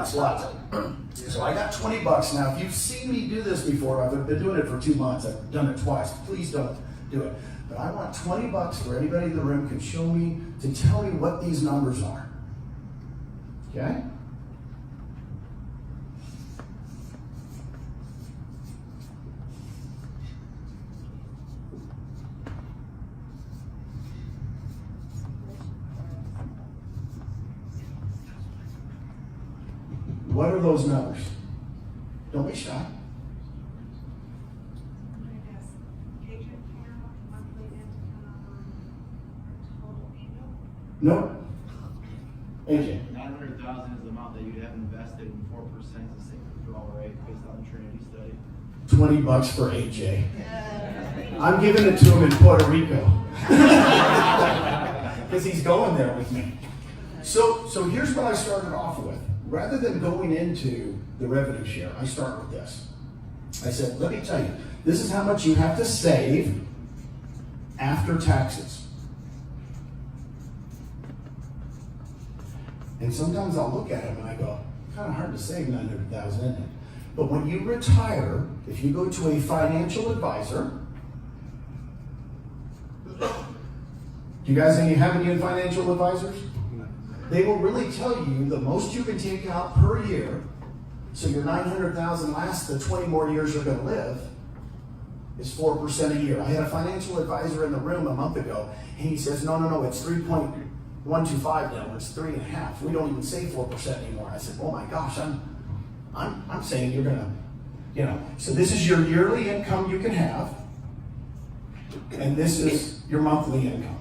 It's lots. So I got 20 bucks. Now, if you've seen me do this before, I've been doing it for 2 months. I've done it twice. Please don't do it. But I want 20 bucks for anybody in the room can show me, to tell me what these numbers are. Okay? What are those numbers? Don't be shy. Nope. AJ. 900,000 is the amount that you'd have invested in 4% is the same withdrawal rate based on the Trinity study. 20 bucks for AJ. I'm giving it to him in Puerto Rico. Because he's going there with me. So here's what I started off with. Rather than going into the revenue share, I start with this. I said, let me tell you, this is how much you have to save after taxes. And sometimes I'll look at them and I go, kind of hard to save 900,000, isn't it? But when you retire, if you go to a financial advisor, do you guys have any financial advisors? They will really tell you the most you can take out per year, so your 900,000 lasts the 20 more years you're going to live, is 4% a year. I had a financial advisor in the room a month ago, and he says, no, it's 3.125 now, it's 3.5. We don't even say 4% anymore. I said, oh my gosh, I'm saying you're going to, so this is your yearly income you can have, and this is your monthly income.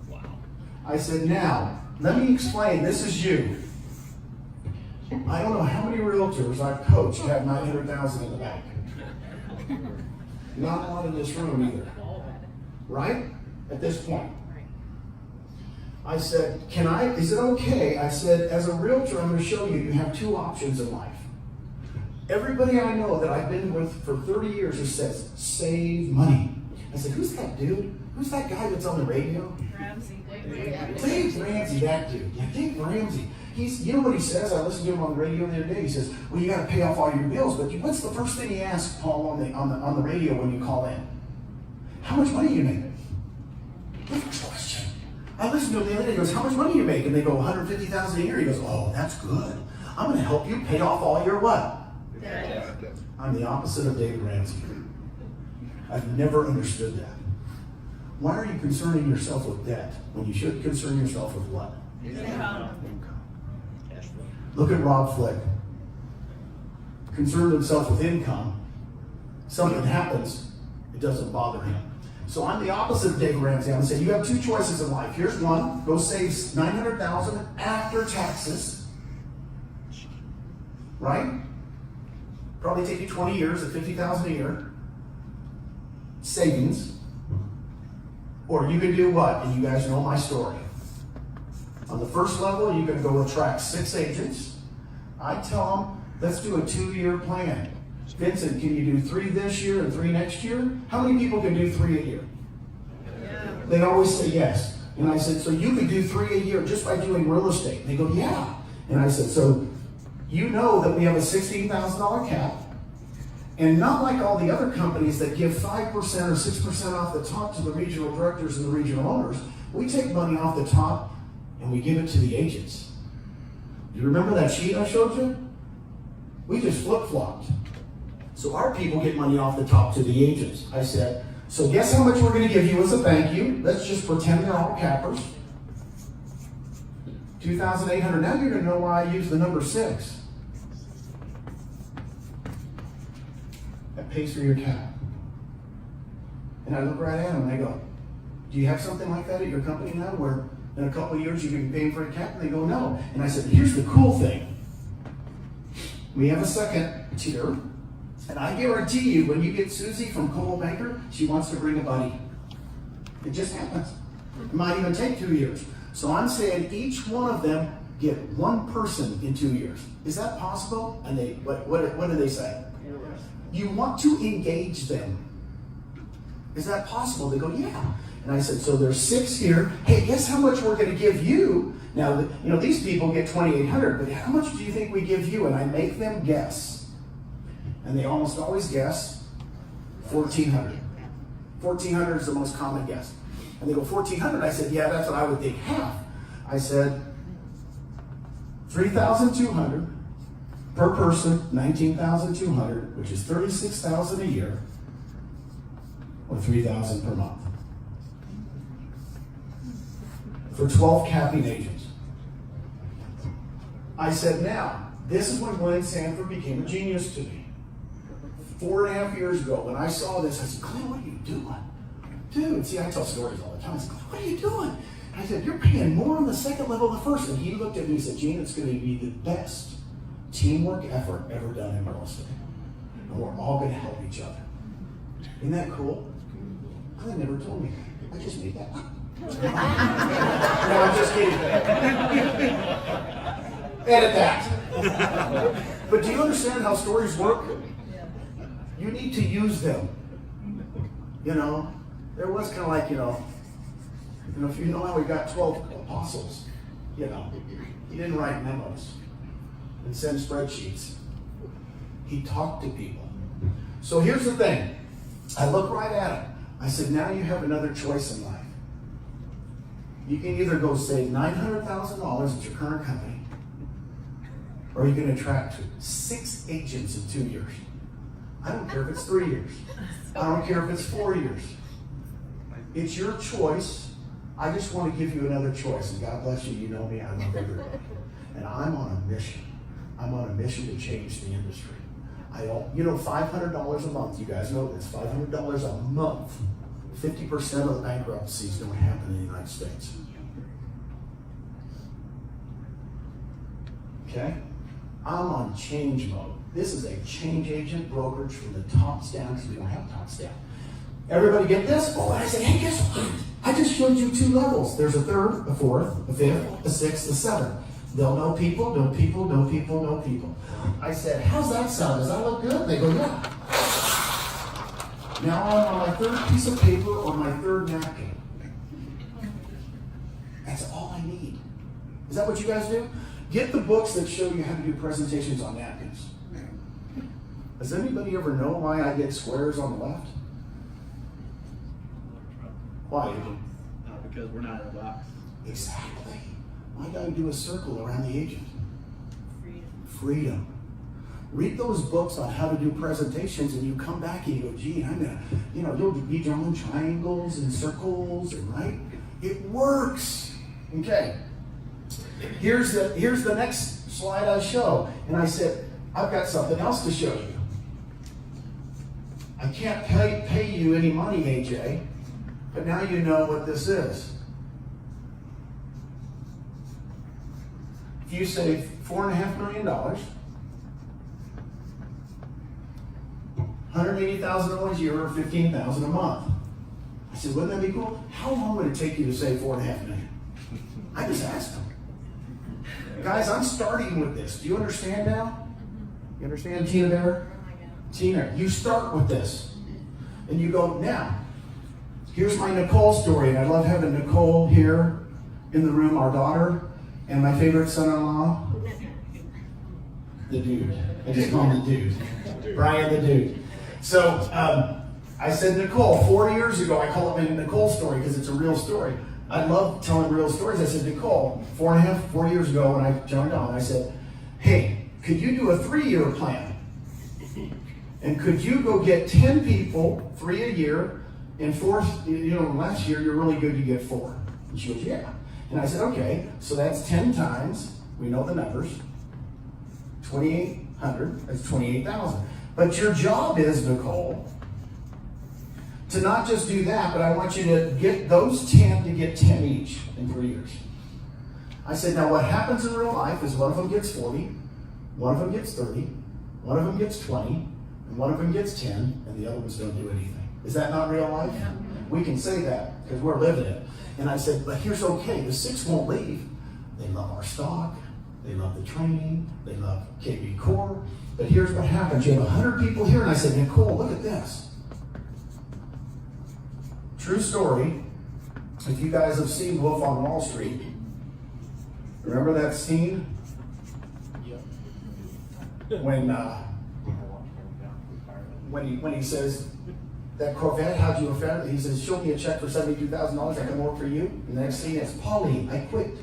Wow. I said, now, let me explain, this is you. I don't know how many realtors I've coached have 900,000 in the bank. Not a lot in this room either. Right? At this point. I said, is it okay? I said, as a realtor, I'm going to show you, you have two options in life. Everybody I know that I've been with for 30 years who says, save money. I said, who's that dude? Who's that guy that's on the radio? Ramsey. Dave Ramsey, that dude. Yeah, Dave Ramsey. You know what he says? I listened to him on the radio the other day. He says, well, you got to pay off all your bills. But what's the first thing he asks, Paul, on the radio when you call in? How much money you make? The first question. I listened to him the other day. He goes, how much money you make? And they go, 150,000 a year. He goes, oh, that's good. I'm going to help you pay off all your what? Debt. I'm the opposite of David Ramsey. I've never understood that. Why are you concerning yourself with debt when you should concern yourself with what? Income. Look at Rob Flick. Concerned himself with income. Something happens, it doesn't bother him. So I'm the opposite of David Ramsey. I'm going to say you have two choices in life. Here's one. Go save 900,000 after taxes. Right? Probably take you 20 years at 50,000 a year. Savings. Or you can do what? And you guys know my story. On the first level, you're going to go attract 6 agents. I tell them, let's do a 2-year plan. Vincent, can you do 3 this year and 3 next year? How many people can do 3 a year? Yeah. They always say yes. And I said, so you could do 3 a year just by doing real estate. They go, yeah. And I said, so you know that we have a $16,000 cap. And not like all the other companies that give 5% or 6% off the top to the regional directors and the regional owners, we take money off the top and we give it to the agents. Do you remember that sheet I showed you? We just flip-flopped. So our people get money off the top to the agents. I said, so guess how much we're going to give you as a thank you? Let's just pretend they're all cappers. $2,800. Now you're going to know why I use the number 6. That pays for your cap. And I look right at them and I go, do you have something like that at your company now where in a couple of years you can be paying for a cap? And they go, no. And I said, here's the cool thing. We have a second tier, and I guarantee you when you get Susie from Coldwell Banker, she wants to bring a buddy. It just happens. It might even take 2 years. So I'm saying each one of them get 1 person in 2 years. Is that possible? And they what do they say? You want to engage them. Is that possible? They go, yeah. And I said, so there's 6 here. Hey, guess how much we're going to give you? Now, these people get $2,800, but how much do you think we give you? And I make them guess. And they almost always guess $1,400. $1,400 is the most common guess. And they go, $1,400? I said, yeah, that's what I would think. Half. I said, $3,200 per person, $19,200, which is $36,000 a year, or $3,000 per month. For 12 capping agents. I said, now, this is when Glenn Sanford became a genius to me. 4.5 years ago, when I saw this, I said, Glenn, what are you doing? Dude, see, I tell stories all the time. I said, Glenn, what are you doing? I said, you're paying more on the second level than the first. And he looked at me and said, Gene, it's going to be the best teamwork effort ever done in real estate. And we're all going to help each other. Isn't that cool? Glenn never told me. I just made that up. No, I'm just kidding. Edit that. But do you understand how stories work? You need to use them. There was kind of like, if you know how we got 12 apostles, he didn't write memos and send spreadsheets. He talked to people. So here's the thing. I look right at him. I said, now you have another choice in life. You can either go save $900,000 at your current company, or you can attract 6 agents in 2 years. I don't care if it's 3 years. I don't care if it's 4 years. It's your choice. I just want to give you another choice. And God bless you, you know me, I love everybody. And I'm on a mission. I'm on a mission to change the industry. $500 a month, you guys know this, $500 a month. 50% of the bankruptcies don't happen in the United States. Okay? I'm on change mode. This is a change agent brokerage from the tops down, because we don't have tops down. Everybody get this? Oh, and I said, hey, guess what? I just showed you 2 levels. There's a 3rd, a 4th, a 5th, a 6th, a 7th. They'll know people, know people, know people, know people. I said, how's that sound? Does that look good? They go, yeah. Now I'm on my 3rd piece of paper or my 3rd napkin. That's all I need. Is that what you guys do? Get the books that show you how to do presentations on napkins. Does anybody ever know why I get squares on the left? Why? Because we're not in a box. Exactly. Why do I do a circle around the agent? Freedom. Read those books on how to do presentations, and you come back and you go, gee, I'm gonna, you'll be drawing triangles and circles, and right? It works. Okay. Here's the next slide I show. And I said, I've got something else to show you. I can't pay you any money, AJ, but now you know what this is. If you save $4.5 million, $180,000 a year, or $15,000 a month. I said, wouldn't that be cool? How long would it take you to save $4.5 million? I just asked them. Guys, I'm starting with this. Do you understand now? You understand, Tina there? Tina, you start with this. And you go, now, here's my Nicole story. And I love having Nicole here in the room, our daughter, and my favorite son-in-law, the dude. I just call him the dude. Brian the dude. So I said, Nicole, 4 years ago, I call it my Nicole story because it's a real story. I love telling real stories. I said, Nicole, 4 years ago when I joined on, I said, hey, could you do a 3-year plan? And could you go get 10 people, 3 a year, and 4, last year you're really good, you get 4. And she goes, yeah. And I said, okay, so that's 10 times, we know the numbers, 2,800, that's 28,000. But your job is, Nicole, to not just do that, but I want you to get those 10 to get 10 each in 3 years. I said, now what happens in real life is one of them gets 40, one of them gets 30, one of them gets 20, and one of them gets 10, and the other ones don't do anything. Is that not real life? Yeah. We can say that because we're living it. And I said, but here's okay, the 6 won't leave. They love our stock, they love the training, they love KB Core, but here's what happens. You have 100 people here, and I said, Nicole, look at this. True story. If you guys have seen Wolf on Wall Street, remember that scene? When he says, that Corvette, how'd you offend? He says, show me a check for $72,000, I can work for you. And the next thing is, Pauline, I quit.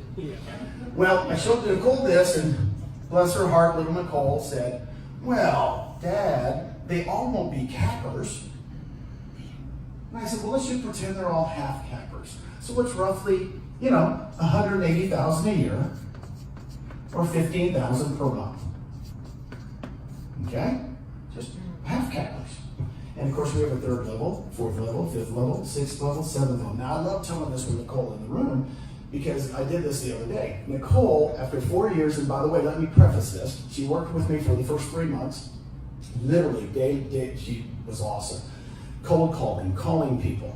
Well, I showed Nicole this, and bless her heart, little Nicole said, well, Dad, they all won't be cappers. And I said, well, let's just pretend they're all half cappers. So it's roughly, $180,000 a year, or $15,000 per month. Okay? Just half cappers. And of course, we have a third level, fourth level, fifth level, sixth level, seventh level. Now, I love telling this with Nicole in the room because I did this the other day. Nicole, after 4 years, and by the way, let me preface this, she worked with me for the first 3 months. Literally, day, she was awesome. Cold calling people,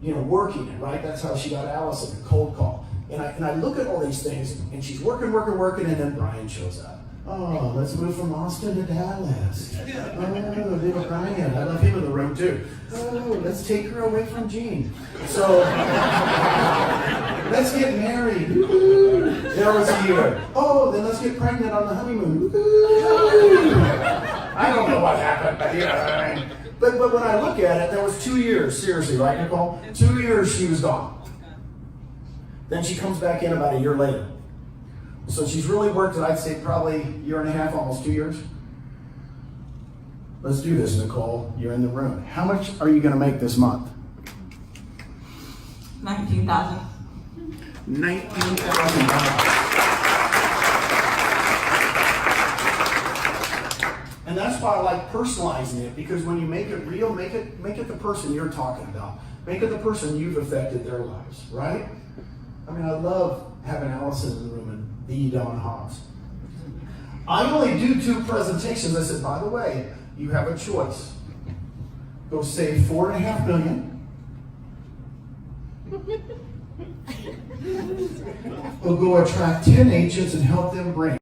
working it, right? That's how she got Allison, a cold call. And I look at all these things, and she's working, and then Brian shows up. Oh, let's move from Austin to Dallas. Oh, little Brian. I love him in the room too. Oh, let's take her away from Gene. So, let's get married. There was a year. Oh, then let's get pregnant on the honeymoon. I don't know what happened, but I mean. But when I look at it, there was 2 years, seriously, right, Nicole? 2 years she was gone. Then she comes back in about a year later. So she's really worked, I'd say probably 1.5 years, almost 2 years. Let's do this, Nicole. You're in the room. How much are you going to make this month? $19,000. $19,000. And that's why I like personalizing it, because when you make it real, make it the person you're talking about. Make it the person you've affected their lives, right? I mean, I love having Allison in the room and the Don Hobbs. I only do 2 presentations. I said, by the way, you have a choice. Go save $4.5 million. Or go attract 10 agents and help them bring